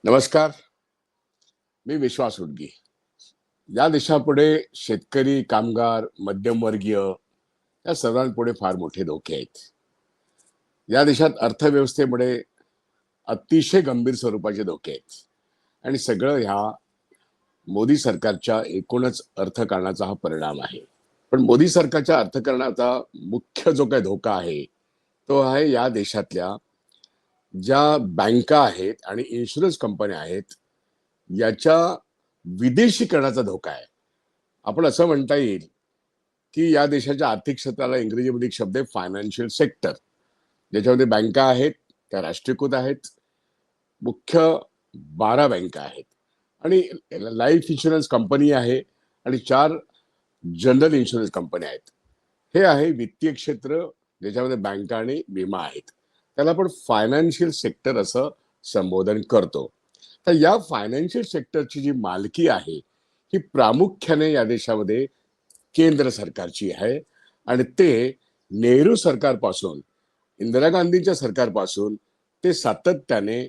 नमस्कार. मी विश्वास उडगी. या देशापुढे शेतकरी, कामगार, मध्यमवर्गीय या सर्वांपुढे फार मोठे धोके आहेत. या देशात अर्थव्यवस्थेमुळे अतिशय गंभीर स्वरूपाचे धोके आहेत आणि सगळं ह्या मोदी सरकारच्या एकूणच अर्थकारणाचा हा परिणाम आहे. पण मोदी सरकारच्या अर्थकारणाचा मुख्य जो काही धोका आहे तो आहे या देशातल्या ज्या बँका आहेत आणि इन्शुरन्स कंपन्या आहेत याच्या विदेशीकरणाचा धोका आहे. आपण असं म्हणता येईल की या देशाच्या आर्थिक क्षेत्राला इंग्रजीमध्ये एक शब्द आहे फायनान्शियल सेक्टर, ज्याच्यामध्ये बँका आहेत त्या राष्ट्रीयकृत आहेत. मुख्य 12 बँका आहेत आणि लाईफ इन्शुरन्स कंपनी आहे आणि 4 जनरल इन्शुरन्स कंपन्या आहेत. हे आहे वित्तीय क्षेत्र ज्याच्यामध्ये बँका आणि विमा आहेत. त्याला आपण फायनान्शियल सेक्टर असं संबोधन करतो. तर या फायनान्शियल सेक्टरची जी मालकी आहे ही प्रामुख्याने या देशामध्ये केंद्र सरकारची आहे आणि ते नेहरू सरकारपासून इंदिरा गांधीच्या सरकारपासून ते सातत्याने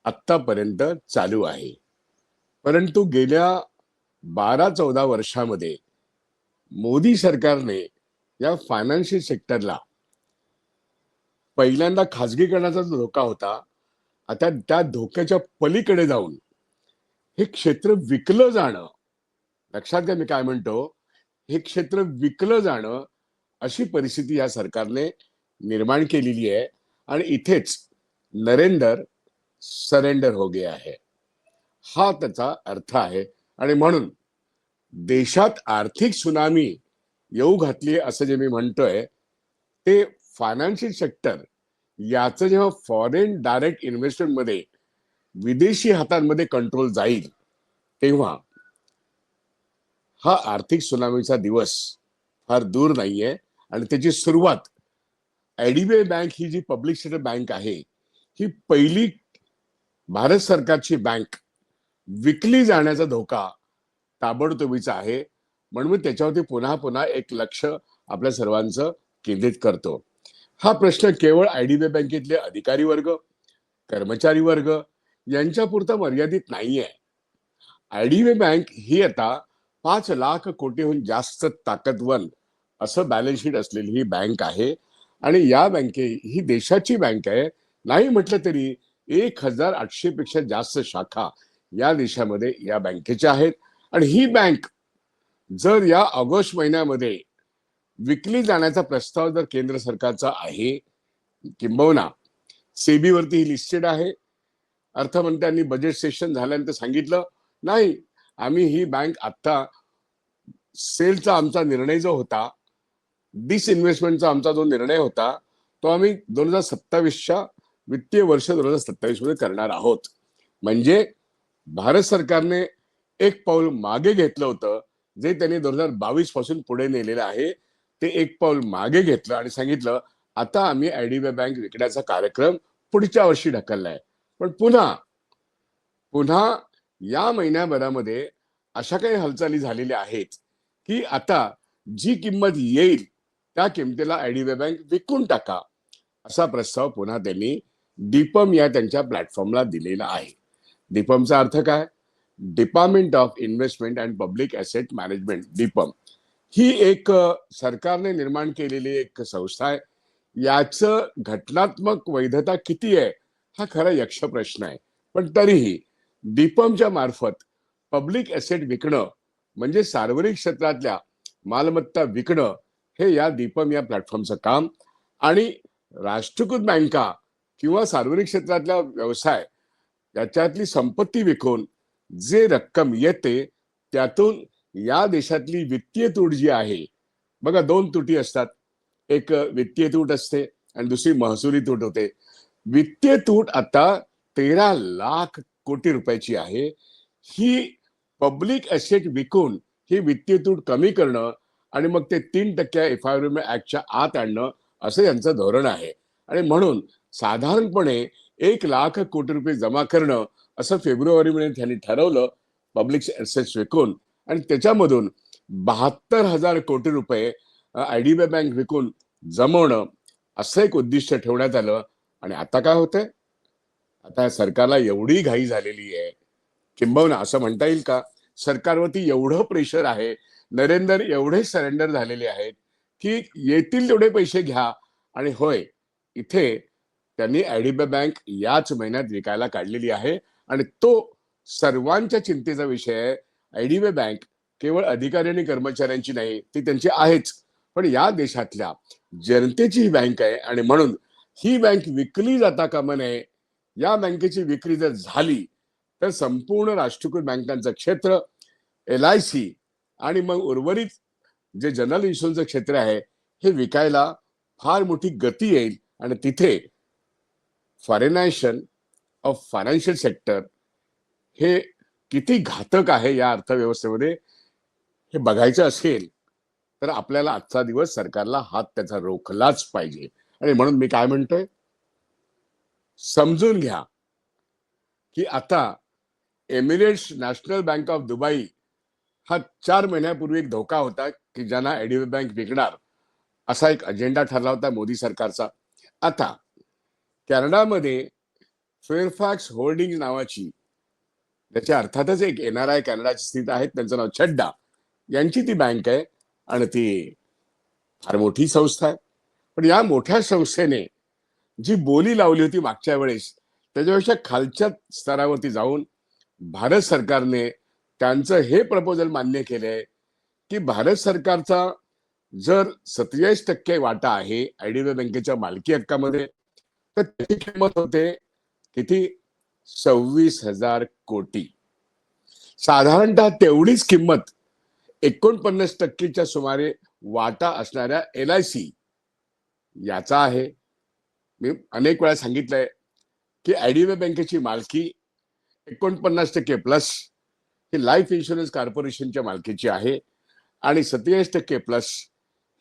आत्तापर्यंत चालू आहे. परंतु गेल्या 12-14 वर्षामध्ये मोदी सरकारने या फायनान्शियल सेक्टरला पहिल्यांदा खाजगीकरणाचा जो धोका होता, आता त्या धोक्याच्या पलीकडे जाऊन हे क्षेत्र विकलं जाणं, लक्षात घ्या मी काय म्हणतो, हे क्षेत्र विकलं जाणं अशी परिस्थिती या सरकारने निर्माण केलेली आहे आणि इथेच नरेंद्र सरेंडर हो गया है, हा त्याचा अर्थ आहे. आणि म्हणून देशात आर्थिक सुनामी येऊ घातली असं जे मी म्हणतोय ते फायनान्शियल सेक्टर याचं जेव्हा फॉरेन डायरेक्ट इन्व्हेस्टमेंट मध्ये विदेशी हातांमध्ये कंट्रोल जाईल तेव्हा हा आर्थिक सुनामीचा दिवस फार दूर नाहीये. आणि त्याची सुरुवात आयडीबीआय बँक ही जी पब्लिक सेक्टर बँक आहे ही पहिली भारत सरकारची बँक विकली जाण्याचा धोका ताबडतोबीचा आहे. म्हणून मी त्याच्यावरती पुन्हा पुन्हा एक लक्ष आपल्या सर्वांचं केंद्रित करतो. हा प्रश्न केवळ आयडीबीआय बँकेतले अधिकारी वर्ग, कर्मचारी वर्ग यांच्यापुरता मर्यादित नाहीये. आयडीबीआय बँक ही आता 5 लाख कोटीहून जास्त ताकदवर असं बॅलन्स शीट असलेली ही बँक आहे आणि या ही देशाची बँक आहे. नाही म्हटलं तरी 1800 पेक्षा जास्त शाखा या देशामध्ये या बँकेच्या आहेत. आणि ही बँक जर या ऑगस्ट महिन्यामध्ये विकली जाण्याचा प्रस्ताव जर केंद्र सरकारचा आहे, किंबहुना सेबीवरती ही लिस्टेड आहे. अर्थमंत्र्यांनी बजेट सेशन झाल्यानंतर सांगितलं नाही, आम्ही ही बँक आता सेलचा आमचा निर्णय जो होता, डिसइन्व्हेस्टमेंटचा आमचा जो निर्णय होता तो आम्ही 2027च्या वित्तीय वर्ष 2027 मध्ये करणार आहोत. म्हणजे भारत सरकारने एक पाऊल मागे घेतलं होतं जे त्यांनी 2022 पासून पुढे नेलेलं आहे. ते एक पाऊल मागे घेतलं आणि सांगितलं आता आम्ही आयडीबीआय बँक विकण्याचा कार्यक्रम पुढच्या वर्षी ढकललाय. पण पुन्हा पुन्हा या महिन्याभरामध्ये अशा काही हालचाली झालेल्या आहेत की आता जी किंमत येईल त्या किमतीला आयडीबीआय बँक विकून टाका असा प्रस्ताव पुन्हा त्यांनी डीपम या त्यांच्या प्लॅटफॉर्मला दिलेला आहे. डीपमचा अर्थ काय? Department of investment and public asset management. DIPAM ही एक सरकारने निर्माण केलेली एक संस्था आहे. याचं घटनात्मक वैधता किती आहे हा खरा यक्ष प्रश्न आहे. पण तरीही डीपमच्या मार्फत पब्लिक ॲसेट विकणं म्हणजे सार्वजनिक क्षेत्रातल्या मालमत्ता विकणं हे या दीपम या प्लॅटफॉर्मचं काम. आणि राष्ट्रीयकृत बँका किंवा सार्वजनिक क्षेत्रातल्या व्यवसाय याच्यातली संपत्ती विकून जे रक्कम येते त्यातून या देशातली वित्तीय तूट जी आहे, बघा 2 तुटी असतात, एक वित्तीय तूट असते आणि दुसरी महसुली तूट होते. वित्तीय तूट आता 13 लाख कोटी रुपयाची आहे. ही पब्लिक ॲसेट विकून ही वित्तीय तूट कमी करणं आणि मग ते 3% एफआयआर ऍक्टच्या आत आणणं असं यांचं धोरण आहे. आणि म्हणून साधारणपणे 1 लाख कोटी रुपये जमा करणं असं फेब्रुवारीमध्ये त्यांनी ठरवलं पब्लिक ॲसेट्स विकून. आणि त्याच्यामधून 72,000 कोटी रुपये आयडीबीआय बँक विकून जमवणं असं एक उद्दिष्ट ठेवण्यात आलं. आणि आता काय होतंय? आता सरकारला एवढी घाई झालेली आहे, किंबहुना असं म्हणता येईल का, सरकारवरती एवढं प्रेशर आहे, नरेंद्र एवढे सरेंडर झालेले आहेत की येतील तेवढे पैसे घ्या. आणि होय, इथे त्यांनी आयडीबीआय बँक याच महिन्यात विकायला काढलेली आहे आणि तो सर्वांच्या चिंतेचा विषय आहे. आयडीबीआय बँक केवळ अधिकारी आणि कर्मचाऱ्यांची नाही, ती त्यांची आहेच, पण या देशातल्या जनतेची ही बँक आहे आणि म्हणून ही बँक विकली जाता कामा नये. या बँकेची विक्री जर झाली तर संपूर्ण राष्ट्रीयकृत बँकांचं क्षेत्र, LIC आणि मग उर्वरित जे जनरल इन्शुरन्सचं क्षेत्र आहे हे विकायला फार मोठी गती येईल आणि तिथे फॉरेनायझेशन ऑफ फायनान्शियल सेक्टर हे किती घातक आहे या अर्थव्यवस्थेमध्ये हे बघायचं असेल तर आपल्याला आजचा दिवस सरकारला हात त्याचा रोखलाच पाहिजे. आणि म्हणून मी काय म्हणतोय, समजून घ्या की आता Emirates national bank of Dubai हा 4 महिन्यापूर्वी एक धोका होता की ज्यांना आयडीबीआय बँक विकणार असा एक अजेंडा ठरला होता मोदी सरकारचा. आता कॅनडामध्ये फेअरफॅक्स होल्डिंग नावाची, त्याच्या अर्थातच एक NRI कॅनडाची स्थित आहेत, त्यांचं नाव छड्डा, यांची ती बँक आहे आणि ती फार मोठी संस्था आहे. पण या मोठ्या संस्थेने जी बोली लावली होती मागच्या वेळेस त्याच्यापेक्षा खालच्या स्तरावरती जाऊन भारत सरकारने त्यांचं हे प्रपोजल मान्य केलंय की भारत सरकारचा जर 47% वाटा आहे आयडीबीआय बँकेच्या मालकी हक्कामध्ये, तर त्याची किंमत होते किती, 26,000 कोटी. साधारणतः तेवढीच किंमत 49% सुमारे वाटा असणाऱ्या LIC याचा आहे. मी अनेक वेळा सांगितलंय की आयडीबीआय बँकेची मालकी 49% प्लस ही लाईफ इन्शुरन्स कॉर्पोरेशनच्या मालकीची आहे आणि 47% प्लस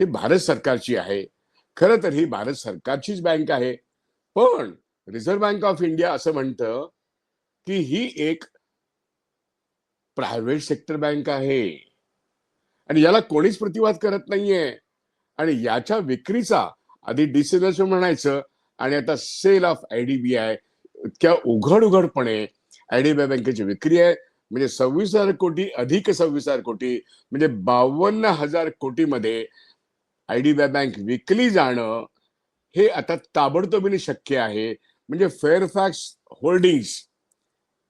ही भारत सरकारची आहे. खरं तर ही भारत सरकारचीच बँक आहे, पण रिझर्व्ह बँक ऑफ इंडिया असं म्हणतं की ही एक प्रायव्हेट सेक्टर बँक आहे आणि याला कोणीच प्रतिवाद करत नाहीये. आणि याच्या विक्रीचा आधी डिसइन्व्हेस्टमेंट म्हणायचं आणि आता सेल ऑफ आयडीबीआय, इतक्या उघडपणे आयडीबीआय बँकेची विक्री आहे. म्हणजे 26,000 कोटी अधिक 26,000 कोटी म्हणजे 52,000 कोटीमध्ये आयडीबीआय बँक विकली जाणं हे आता ताबडतोबीने शक्य आहे. म्हणजे फेअरफॅक्स होल्डिंग्स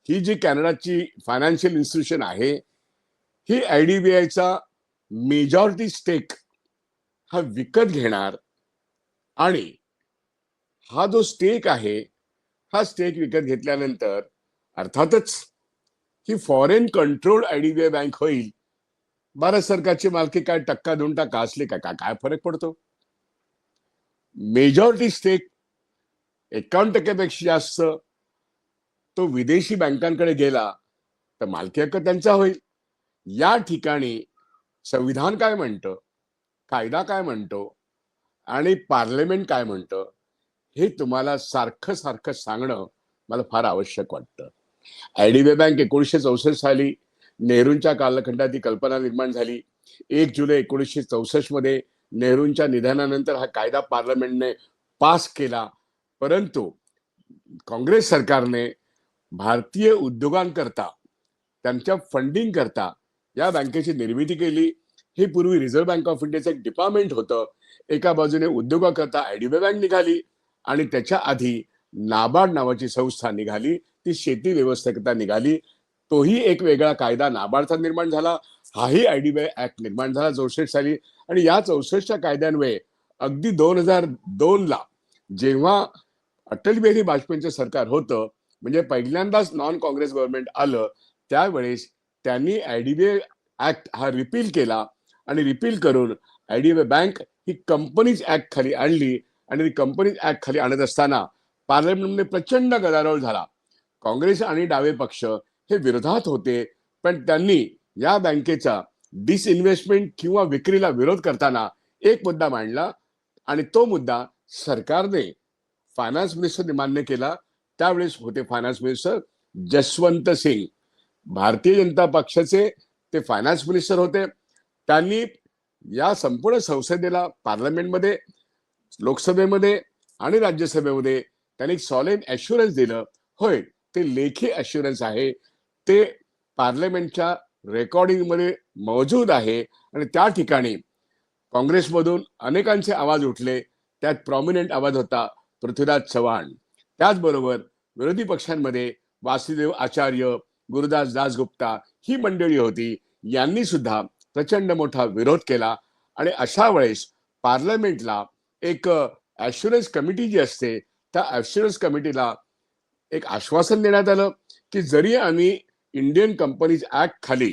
ही जी कॅनडाची फायनान्शियल इन्स्टिट्यूशन आहे ही आयडीबीआयचा मेजॉरिटी स्टेक हा विकत घेणार आणि हा जो स्टेक आहे हा स्टेक विकत घेतल्यानंतर अर्थातच ही फॉरेन कंट्रोल्ड आयडीबीआय बँक होईल. भारत सरकारची मालकी काय 1%-2% असली काय फरक पडतो. मेजॉरिटी स्टेक 51% पेक्षा जास्त तो विदेशी बँकांकडे गेला तर मालकी हक्क त्यांचा होईल. या ठिकाणी संविधान काय म्हणतं, कायदा काय म्हणतो आणि पार्लमेंट काय म्हणतं हे तुम्हाला सारखं सारखं सांगणं मला फार आवश्यक वाटतं. आयडीबीआय बँक 1964 साली नेहरूंच्या कालखंडात ही कल्पना निर्माण झाली. 1 जुलै 1964 मध्ये नेहरूंच्या निधनानंतर हा कायदा पार्लमेंटने पास केला. परंतु काँग्रेस सरकारने भारतीय उद्योगांकरता त्यांच्या फंडिंग करता या बँकेची निर्मिती केली. हे पूर्वी रिझर्व्ह बँक ऑफ इंडियाचं एक डिपार्टमेंट होतं. एका बाजूने उद्योगाकरता आयडीबीआय बँक निघाली आणि त्याच्या आधी नाबार्ड नावाची संस्था निघाली, ती शेती व्यवस्थेकरता निघाली. तोही एक वेगळा कायदा नाबार्डचा निर्माण झाला. हाही आयडीबीआय ऍक्ट निर्माण झाला 64 साली. आणि या 64च्या कायद्यान्वये अगदी 2002ला जेव्हा अटल बिहारी वाजपेयींचं सरकार होतं, म्हणजे पहिल्यांदाच नॉन काँग्रेस गव्हर्नमेंट आलं, त्यावेळेस त्यांनी आयडीबीआय ऍक्ट हा रिपील केला आणि रिपील करून आयडीबीआय बँक ही कंपनीज ऍक्ट खाली आणली. आणि कंपनीज ऍक्ट खाली आणत असताना पार्लमेंटमध्ये प्रचंड गदारोळ झाला. काँग्रेस आणि डावे पक्ष हे विरोधात होते, पण त्यांनी या बँकेचा डिसइन्व्हेस्टमेंट किंवा विक्रीला विरोध करताना एक मुद्दा मांडला आणि तो मुद्दा सरकारने फायनान्स मिनिस्टरने मान्य केला. त्यावेळेस होते फायनान्स मिनिस्टर जसवंत सिंग, भारतीय जनता पक्षाचे ते फायनान्स मिनिस्टर होते. त्यांनी या संपूर्ण संसदेला, पार्लमेंटमध्ये, लोकसभेमध्ये आणि राज्यसभेमध्ये त्यांनी सॉलेम ॲश्युरन्स दिलं होय, ते लेखी अश्युरन्स आहे. ते पार्लमेंटच्या रेकॉर्डिंगमध्ये मौजूद आहे आणि त्या ठिकाणी काँग्रेसमधून अनेकांचे आवाज उठले. त्यात प्रॉमिनंट आवाज होता पृथ्वीराज चव्हाण. त्याचबरोबर विरोधी पक्षांमध्ये वासुदेव आचार्य, गुरुदास दासगुप्ता ही मंडळी होती. यांनी सुद्धा प्रचंड मोठा विरोध केला आणि अशा वेळेस पार्लमेंटला एक ॲश्युरन्स कमिटी जी असते, त्या ॲश्युरन्स कमिटीला एक आश्वासन देण्यात आलं की जरी आम्ही इंडियन कंपनीज ऍक्ट खाली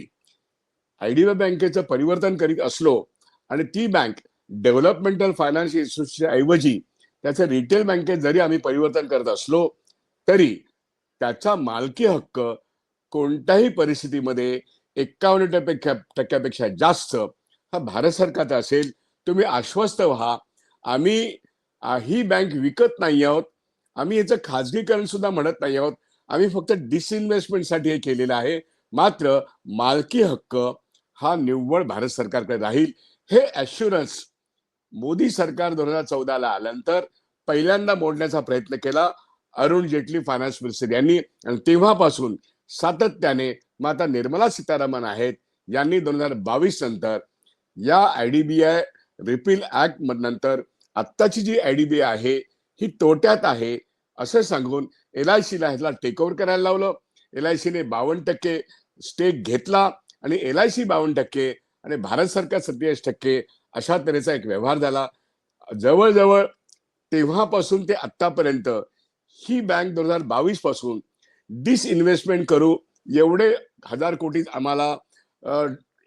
आयडीबीआय बँकेचं परिवर्तन करीत असलो आणि ती बँक डेव्हलपमेंटल फायनान्स इन्स्टिट्यूटच्या ऐवजी त्याचं रिटेल बँकेत जरी आम्ही परिवर्तन करत असलो तरी त्याचा मालकी हक्क कोणत्याही परिस्थितीमध्ये 51% जास्त हा भारत सरकारचा असेल. तुम्ही आश्वस्त व्हा. आम्ही ही बँक विकत नाही आहोत. आम्ही याचं खाजगीकरण सुद्धा म्हणत नाही आहोत. आम्ही फक्त डिसइन्व्हेस्टमेंटसाठी हे केलेलं आहे. मात्र मालकी हक्क हा निव्वळ भारत सरकारकडे राहील. हे ॲश्युरन्स मोदी सरकार 2014ला आल्यानंतर पहिल्यांदा मोडण्याचा प्रयत्न केला अरुण जेटली फायनान्स मिनिस्टर यांनी आणि तेव्हापासून सातत्याने माता निर्मला सीतारामन आहेत यांनी 2022 नंतर या आयडीबीआय रिपील ऍक्ट नंतर आत्ताची जी आयडीबीआय आहे ही तोट्यात आहे असं सांगून LICला ह्याला टेक ओव्हर करायला लावलं. LICने 52% स्टेक घेतला आणि LIC 52% आणि भारत सरकार 47% अशा तऱ्हेचा एक व्यवहार झाला. जवळजवळ तेव्हापासून ते आतापर्यंत ही बँक 2022 पासून डिसइन्व्हेस्टमेंट करू एवढे 1000 कोटी आम्हाला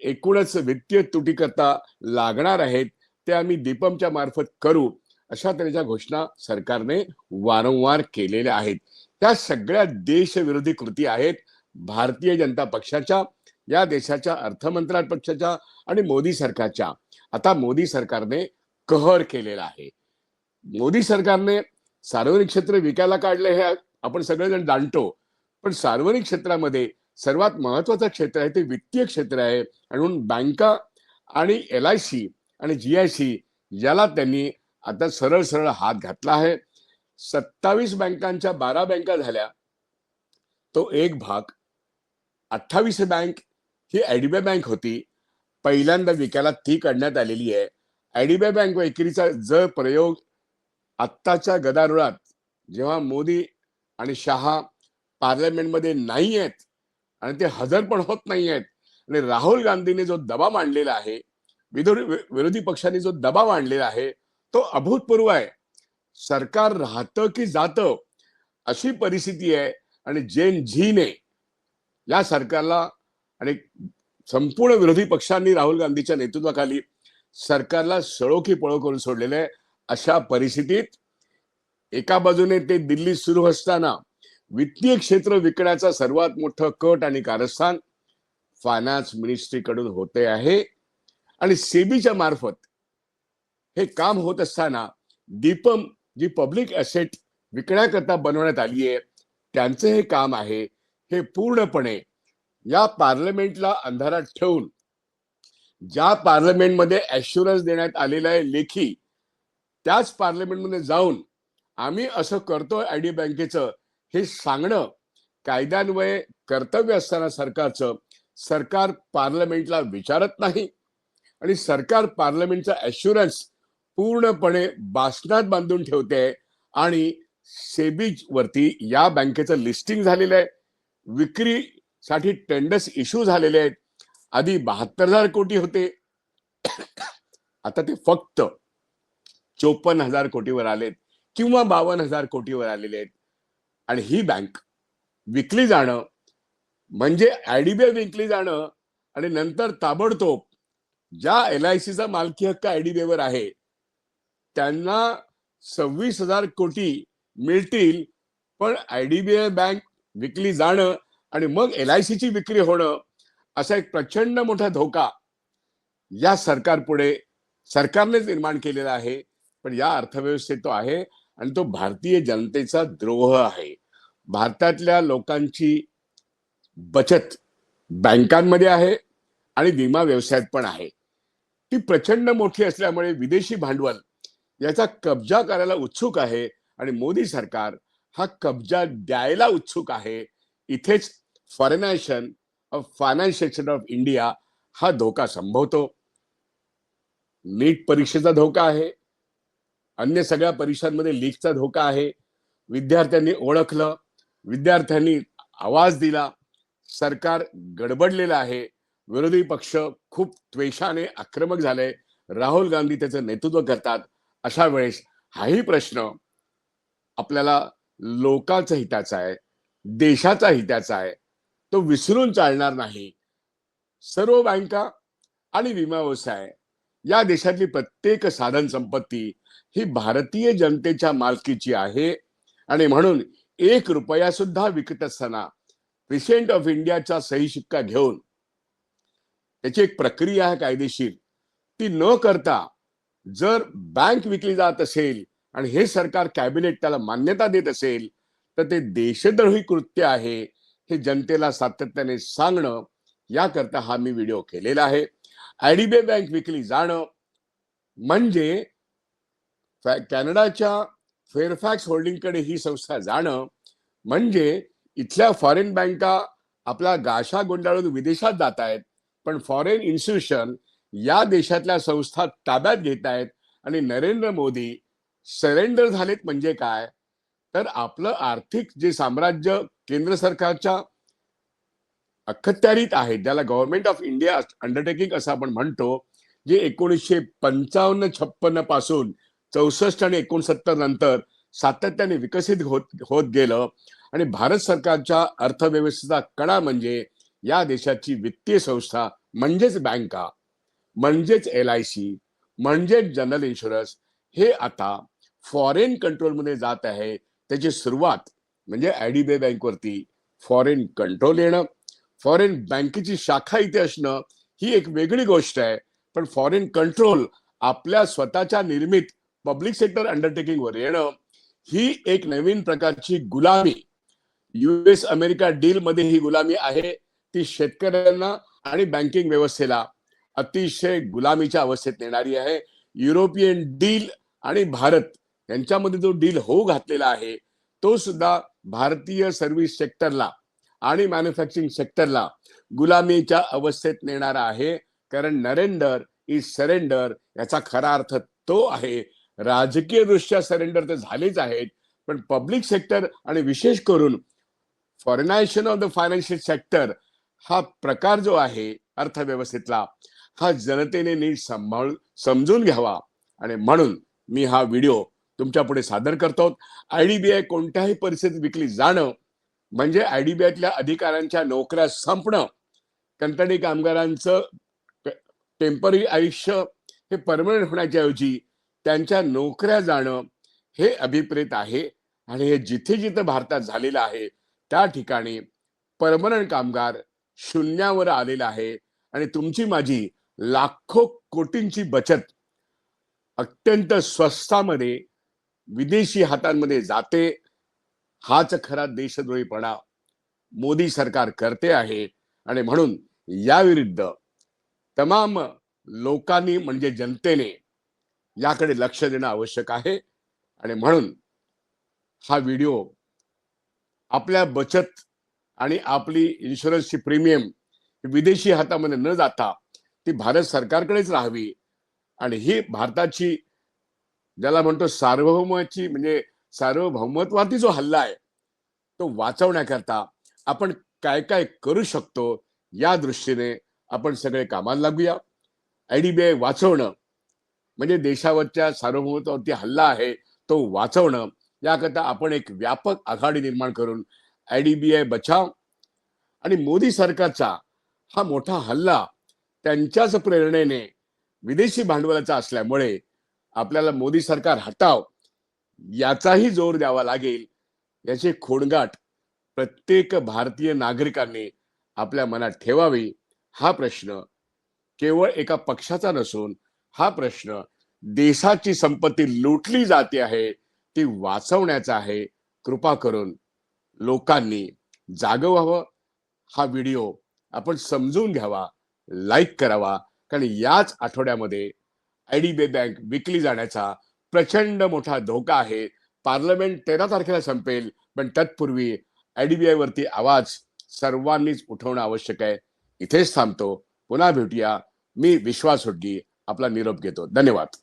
एकूणच वित्तीय तुटी करता लागणार आहेत ते आम्ही दीपमच्या मार्फत करू अशा तऱ्हेच्या घोषणा सरकारने वारंवार केलेल्या आहेत. त्या सगळ्या देशविरोधी कृती आहेत भारतीय जनता पक्षाच्या, या देशाच्या अर्थमंत्रालय पक्षाच्या आणि मोदी सरकारच्या. आता मोदी सरकारने कहर केलेला आहे. मोदी सरकारने सार्वजनिक क्षेत्र विकायला काढले हे आपण सगळेजण जाणतो. पण सार्वजनिक क्षेत्रामध्ये सर्वात महत्वाचं क्षेत्र आहे ते वित्तीय क्षेत्र आहे आणि म्हणून बँका आणि LIC आणि GIC याला त्यांनी आता सरळ सरळ हात घातला आहे. 27 बँकांच्या 12 बँका झाल्या तो एक भाग. 28 बँक ही आयडीबीआय बँक होती. पहिल्यांदा विकायला ती काढण्यात आलेली आहे. आयडीबीआय बँक विक्रीचा जर प्रयोग आत्ताच्या गदारोळात जेव्हा मोदी आणि शहा पार्लमेंटमध्ये नाही आहेत आणि ते हजर पण होत नाही आहेत आणि राहुल गांधीने जो दबाव मांडलेला आहे, विरोधी पक्षांनी जो दबाव आणलेला आहे तो अभूतपूर्व आहे. सरकार राहतं की जातं अशी परिस्थिती आहे आणि जेन झीने या सरकारला आणि संपूर्ण विरोधी पक्षांनी राहुल गांधीच्या नेतृत्वाखाली सरकारला सळो की पळो करून सोडलेलं आहे. अशा परिस्थितीत एका बाजूने ते दिल्ली सुरू असताना वित्तीय क्षेत्र विकण्याचा सर्वात मोठं कट आणि कारस्थान फायनान्स मिनिस्ट्रीकडून होते आहे आणि सेबीच्या मार्फत हे काम होत असताना दीपम जी पब्लिक ऍसेट विकण्याकरता बनवण्यात आली आहे त्यांचे हे काम आहे. हे पूर्णपणे या पार्लमेंटला अंधारात ठेवून ज्या पार्लमेंटमध्ये ॲश्युरन्स देण्यात आलेला आहे लेखी, त्याच पार्लमेंटमध्ये जाऊन आम्ही असं करतोय आयडी बँकेचं हे सांगणं कायद्यान्वये कर्तव्य असताना सरकारचं, सरकार पार्लमेंटला विचारत नाही आणि सरकार पार्लमेंटचा ॲश्युरन्स पूर्णपणे बासनात बांधून ठेवते आणि सेबी वरती या बँकेचं लिस्टिंग झालेलं आहे. विक्रीसाठी टेंडर्स इश्यू झालेले आहेत. आधी 72,000 कोटी होते, आता ते फक्त 54,000 कोटीवर आलेत किंवा 52,000 कोटीवर आलेले आहेत. आणि ही बँक विकली जाणं म्हणजे आयडीबीआय विकली जाणं आणि नंतर ताबडतोब ज्या LICचा मालकी हक्क आयडीबीआयवर आहे त्यांना 26,000 कोटी मिळतील, पण आयडीबीआय बँक विकली जाणं आणि मग LICची विक्री होणं असा एक प्रचंड मोठा धोका या सरकारपुढे सरकारनेच निर्माण केलेला आहे. पण या अर्थव्यवस्थेत तो आहे आणि तो भारतीय जनतेचा द्रोह आहे. भारतातल्या लोकांची बचत बँकांमध्ये आहे आणि विमा व्यवसायात पण आहे. ती प्रचंड मोठी असल्यामुळे विदेशी भांडवल याचा कब्जा करायला उत्सुक आहे आणि मोदी सरकार हा कब्जा द्यायला उत्सुक आहे. इथेच foreignization of finance section of India हा धोका संभवतो. नीट परीक्षेचा धोका आहे, अन्य सगळ्या परीक्षांमध्ये लीकचा धोका आहे. विद्यार्थ्यांनी ओळखलं, विद्यार्थ्यांनी आवाज दिला, सरकार गडबडलेलं आहे, विरोधी पक्ष खूप त्वेषाने आक्रमक झाले, राहुल गांधी त्याचं नेतृत्व करतात. अशा वेळेस हाही प्रश्न आपल्याला लोकांचा हिताचा आहे, देशाचा हिताचा आहे, तो विसरून चालणार नाही. सर्व बँका आणि विमा व्यवसाय या देशातली प्रत्येक साधन संपत्ती ही भारतीय जनतेच्या मालकीची आहे. आणि म्हणून 1 रुपया सुद्धा विकत असताना प्रेसिडेंट ऑफ इंडियाचा सही शिक्का घेऊन त्याची एक प्रक्रिया आहे कायदेशीर, ती न करता जर बँक विकली जात असेल आणि हे सरकार कॅबिनेट त्याला मान्यता देत असेल तर ते देशद्रोही कृत्य आहे, हे जनतेला सातत्याने सांगणं, याकरता हा मी व्हिडिओ केलेला आहे. आयडीबीआय बँक विकली जाणं म्हणजे कॅनडाच्या फेअरफॅक्स होल्डिंगकडे ही संस्था जाणं म्हणजे इथल्या फॉरेन बँका आपला गाशा गुंडाळून विदेशात जात आहेत, पण फॉरेन इन्स्टिट्यूशन या देशातल्या संस्था ताब्यात घेत आहेत. आणि नरेंद्र मोदी सरेंडर झालेत म्हणजे काय, तर आपलं आर्थिक जे साम्राज्य केंद्र सरकारच्या अखत्यारीत आहे, ज्याला गव्हर्नमेंट ऑफ इंडिया अंडरटेकिंग असं आपण म्हणतो, जे 1955-56 पासून 64 आणि 69 नंतर सातत्याने विकसित होत गेलं. आणि भारत सरकारच्या अर्थव्यवस्थेचा कणा म्हणजे या देशाची वित्तीय संस्था, म्हणजेच बँका, म्हणजेच LIC, म्हणजेच जनरल इन्शुरन्स, हे आता फॉरेन कंट्रोलमध्ये जात आहे. त्याची सुरुवात म्हणजे आयडीबीआय बँकवरती फॉरेन कंट्रोल येणं. फॉरेन बँकेची शाखा इथे असणं ही एक वेगळी गोष्ट आहे, पण फॉरेन कंट्रोल आपल्या स्वतःच्या निर्मित पब्लिक सेक्टर अंडरटेकिंग वर येणं ही एक नवीन प्रकारची गुलामी. US अमेरिका डील मध्ये ही गुलामी आहे, ती शेतकऱ्यांना आणि बँकिंग व्यवस्थेला अतिशय गुलामीच्या अवस्थेत नेणारी आहे. युरोपियन डील आणि भारत यांच्यामध्ये जो डील होऊ घातलेला आहे तो सुद्धा भारतीय सर्व्हिस सेक्टरला आणि मॅन्युफॅक्चरिंग सेक्टरला गुलामीच्या अवस्थेत नेणारा आहे. कारण नरेंडर इज सरेंडर याचा खरा अर्थ तो आहे. राजकीय दृष्ट्या सरेंडर तर झालेच आहेत, पण पब्लिक सेक्टर आणि विशेष करून फॉरेनायझेशन ऑफ द फायनान्शियल सेक्टर हा प्रकार जो आहे अर्थव्यवस्थेतला, हा जनतेने नीट समजून घ्यावा. आणि म्हणून मी हा व्हिडिओ तुमच्या पुढे सादर करतो. आयडीबीआय कोणत्याही परिस्थितीत विकली जाणं म्हणजे आयडीबीआयतल्या अधिकाऱ्यांच्या नोकऱ्या संपणं, कंत्राटी कामगारांचं टेम्पररी आयुष्य हे परमनंट होण्याच्या ऐवजी त्यांच्या नोकऱ्या जाणं हे अभिप्रेत आहे. आणि हे जिथे जिथे भारतात झालेलं आहे त्या ठिकाणी परमनंट कामगार शून्यावर आलेला आहे. आणि तुमची माझी लाखो कोटींची बचत अत्यंत स्वस्तामध्ये विदेशी हातांमध्ये जाते. हाच खरा देशद्रोहीपणा मोदी सरकार करते आहे. आणि म्हणून याविरुद्ध तमाम लोकांनी म्हणजे जनतेने याकडे लक्ष देणं आवश्यक आहे. आणि म्हणून हा व्हिडिओ आपल्या बचत आणि आपली इन्शुरन्सची प्रीमियम विदेशी हातामध्ये न जाता ती भारत सरकारकडेच राहावी. आणि ही भारताची ज्याला म्हणतो सार्वभौमाची म्हणजे सार्वभौमत्वाची जो हल्ला आहे तो वाचवण्याकरता आपण काय काय करू शकतो या दृष्टीने आपण सगळे कामाला लागूया. आयडीबीआय वाचवणं म्हणजे देशावरच्या सार्वभौमत्वावरती हल्ला आहे तो वाचवणं, याकरता आपण एक व्यापक आघाडी निर्माण करून आयडीबीआय बचाव आणि मोदी सरकारचा हा मोठा हल्ला त्यांच्याच प्रेरणेने विदेशी भांडवलाचा असल्यामुळे आपल्याला मोदी सरकार हटाव याचाही जोर द्यावा लागेल. याची खोडगाठ प्रत्येक भारतीय नागरिकांनी आपल्या मनात ठेवावी. हा प्रश्न केवळ एका पक्षाचा नसून हा प्रश्न देशाची संपत्ती लुटली जाते आहे ती वाचवण्याचा आहे. कृपा करून लोकांनी जागं व्हावं. हा व्हिडिओ आपण समजून घ्यावा, लाईक करावा, कारण याच आठवड्यामध्ये आयडीबीआय बँक विकली जाण्याचा प्रचंड मोठा धोका आहे. पार्लमेंट 13 तारखेला संपेल, पण तत्पूर्वी IDBI वरती आवाज सर्वांनीच उठवणं आवश्यक आहे. इथेच थांबतो. पुन्हा भेटूया. मी विश्वास हुडगी आपला निरोप घेतो. धन्यवाद.